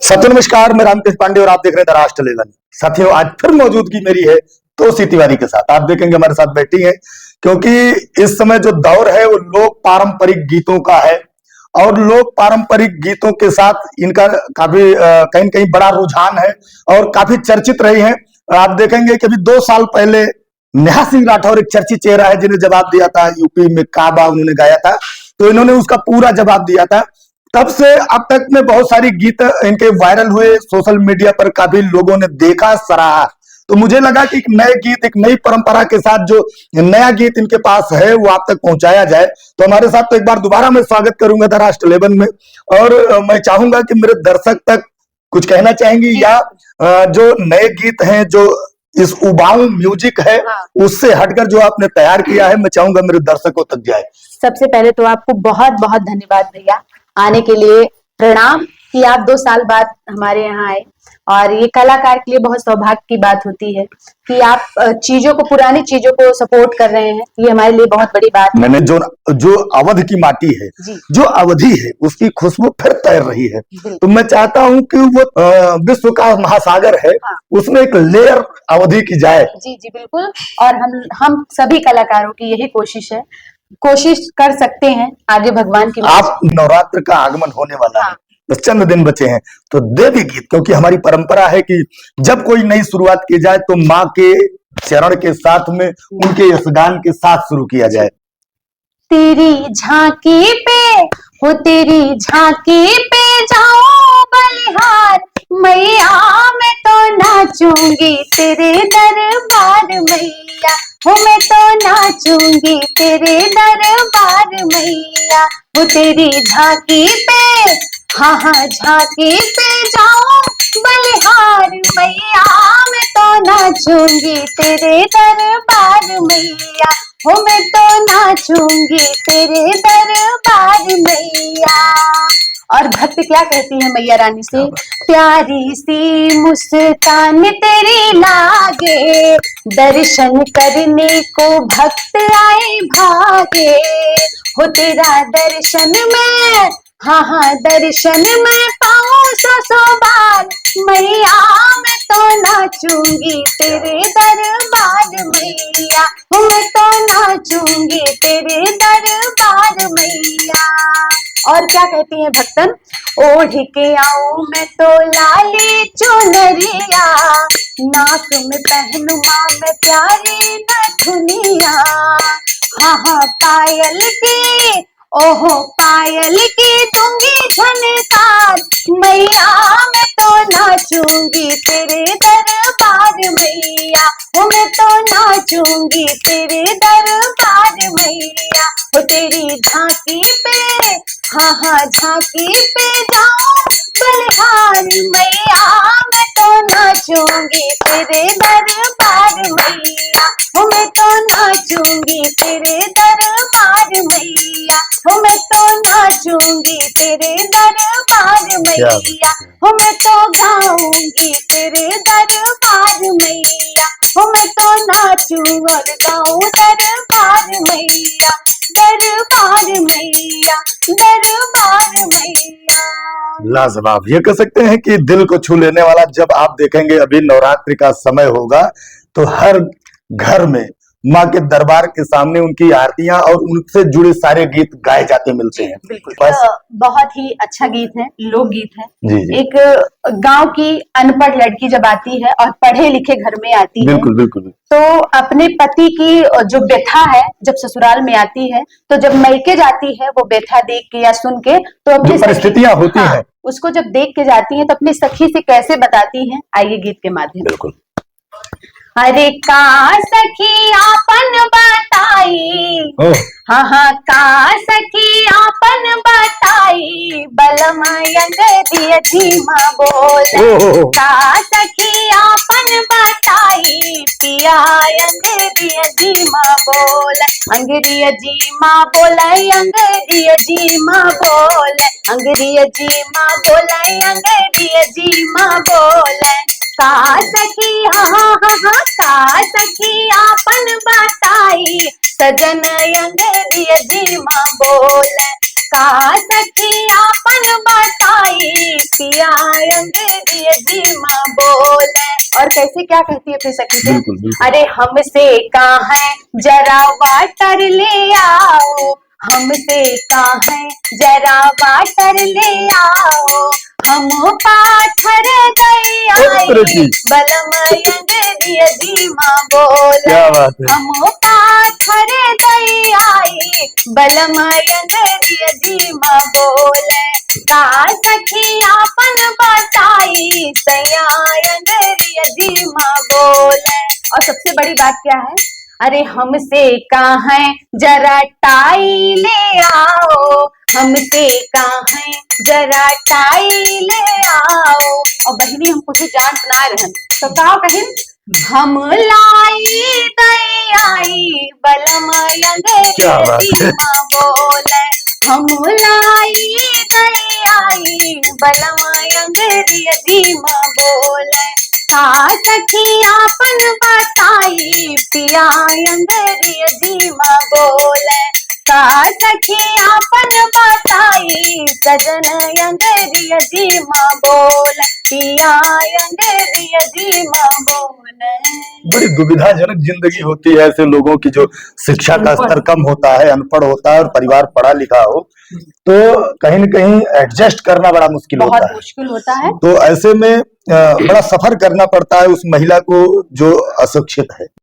साथियों नमस्कार, मैं रामकृष्ण पांडे और आप देख रहे हैं द राष्ट्र टेलीविजन। साथियों आज फिर मौजूदगी मेरी है तोसी तिवारी के साथ। आप देखेंगे हमारे साथ बैठी है क्योंकि इस समय जो दौर है वो लोक पारंपरिक गीतों का है और लोक पारंपरिक गीतों के साथ इनका काफी कहीं न कहीं बड़ा रुझान है और काफी चर्चित रही है। आप देखेंगे कि अभी 2 साल पहले नेहा सिंह राठौर एक चर्चित चेहरा है जिन्हें जवाब दिया था यूपी में काबा उन्होंने गाया था, तो इन्होंने उसका पूरा जवाब दिया था। तब से अब तक में बहुत सारी गीत इनके वायरल हुए, सोशल मीडिया पर काफी लोगों ने देखा, सराहा। तो मुझे लगा कि एक नए गीत, एक नई परंपरा के साथ जो नया गीत इनके पास है वो आप तक पहुंचाया जाए। तो हमारे साथ तो एक बार दोबारा मैं स्वागत करूंगा द राष्ट्र टेलीविजन में और मैं चाहूंगा कि मेरे दर्शक तक कुछ कहना चाहेंगी या जो नए गीत हैं, जो इस उबाऊ म्यूजिक है उससे हटकर जो आपने तैयार किया है, मैं चाहूंगा मेरे दर्शकों तक जाए। सबसे पहले तो आपको बहुत बहुत धन्यवाद भैया, आने के लिए प्रणाम कि आप 2 साल बाद हमारे यहाँ आए। और ये कलाकार के लिए बहुत सौभाग्य की बात होती है कि आप चीजों को, पुरानी चीजों को सपोर्ट कर रहे हैं, ये हमारे लिए बहुत बड़ी बात है। मैंने जो अवध की माटी है, जो अवधि है, उसकी खुशबू फिर तैर रही है। तो मैं चाहता हूं कि वो विश्व का महासागर है, उसमें एक लेयर अवधि की जाए। जी जी बिल्कुल। और हम सभी कलाकारों की यही कोशिश है, कोशिश कर सकते हैं आगे भगवान की। आप नवरात्र का आगमन होने वाला है, बस चंद दिन बचे हैं, तो देवी गीत, क्योंकि हमारी परंपरा है कि जब कोई नई शुरुआत की जाए तो माँ के चरण के साथ में उनके यश गान के साथ शुरू किया जाए। तेरी झांकी पे हो, तेरी झांकी पे जाओ बलिहार मैया, मैं तो नाचूंगी तेरे दरबार मैया, हो मैं तो नाचूंगी तेरे दरबार मैया, वो तेरी झांकी पे, हाँ हाँ झांकी पे जाओ बलिहार मैया, मैं तो नाचूंगी तेरे दरबार मैया, हो मैं तो नाचूंगी तेरे दरबार मैया। और भक्त क्या कहती है मैया रानी से, प्यारी सी मुस्कान तेरी लागे, दर्शन करने को भक्त आए भागे, हो तेरा दर्शन में, हाँ हाँ दर्शन में पाऊं 100 बार मैया, मैं तो नाचूंगी तेरे दरबार मैया, मैं तो नाचूंगी तेरे दरबार मैया। और क्या कहती है भक्तन, ओढ़ के आऊं मैं तो लाली चुनरिया, नाक में पहनूं मां मैं प्यारी नथुनिया, हाँ हाँ पायल की, ओहो पायल की दूंगी झनकार मैया, मैं तो नाचूंगी तेरे दरबार मैया, मैं तो नाचूंगी तेरे दरबार मैया, वो तेरी झांकी पे, हाँ हाँ झांकी पे जाओ बलिहार मैया, मैं तो नाचूंगी तेरे दरबार मैया, मैं तो नाचूंगी तेरे दरबार मैया, मैं तो नाचूंगी तेरे दरबार मैया, मैं तो गाऊंगी तेरे दरबार मैया, मैं तो नाचूं और गाऊं दरबार मैया, दरबार मैया, दरबार मैया। लाजवाब, ये कह सकते हैं कि दिल को छू लेने वाला। जब आप देखेंगे अभी नवरात्रि का समय होगा तो हर घर में माँ के दरबार के सामने उनकी आरतियां और उनसे जुड़े सारे गीत गाए जाते मिलते हैं। बिल्कुल, बहुत ही अच्छा गीत है, लोकगीत है। जी। एक गांव की अनपढ़ लड़की जब आती है और पढ़े लिखे घर में आती है, बिल्कुल, तो अपने पति की जो व्यथा है जब ससुराल में आती है, तो जब मैके जाती है वो व्यथा देख के या सुन के, तो अपनी परिस्थितियां होती हैं, उसको जब देख के जाती है तो अपनी सखी से कैसे बताती है, आइए गीत के माध्यम। बिल्कुल। अरे का सखी आपन बताई, हाँ हाँ का सखी आपन बताई, बलम अंगदिया धीमा बोल, का सखी आपन बताई, पिया अंगदिया धीमा बोल, अंगदिया धीमा बोल, अंगदिया धीमा बोल, अंगदिया धीमा बोल, अंगदिया धीमा बोल, का सखी हाँ हाँ हाँ का सखी आपन बताई, सजन अंगदिया धीमा बोल, का सखियापन बताई पिया अंग्रेजी जी माँ बोले। और कैसे क्या कहती है अपनी सखी से? बिल्कुल, बिल्कुल। अरे हमसे कहाँ है जरा वाटर ले आओ, हमसे कहाँ है जरा वाटर ले आओ, हम पाथर गई आई बलम अंग्रेजी माँ बोले। क्या बात है। हम पाथर गई आई बलम अंग्रेजी माँ बोले। का सखियापन बताई सैया अंग्रेजी माँ बोले। और सबसे बड़ी बात क्या है? अरे हमसे कहाँ है जरा टाई ले आओ, हमसे कहाँ है जरा टाई ले आओ। और बहनी हम कुछ जान सुना रहन तो का कहिन? हम लाई दई आई बलम अंग्रेजी माँ बोले। हम लाई दई आई बलम अंग्रेजी माँ बोले। का सखियापन बताई पिया अंग्रेजी माँ बोले। का सखियापन बताई सजन अंग्रेजी माँ बोले, पिया अंग्रेजी माँ बोले। बड़ी दुविधाजनक जिंदगी होती है ऐसे लोगों की जो शिक्षा का स्तर कम होता है, अनपढ़ होता है और परिवार पढ़ा लिखा हो, तो कहीं न कहीं एडजस्ट करना बड़ा मुश्किल होता है। बहुत मुश्किल होता है। तो ऐसे में बड़ा सफर करना पड़ता है उस महिला को जो अशिक्षित है।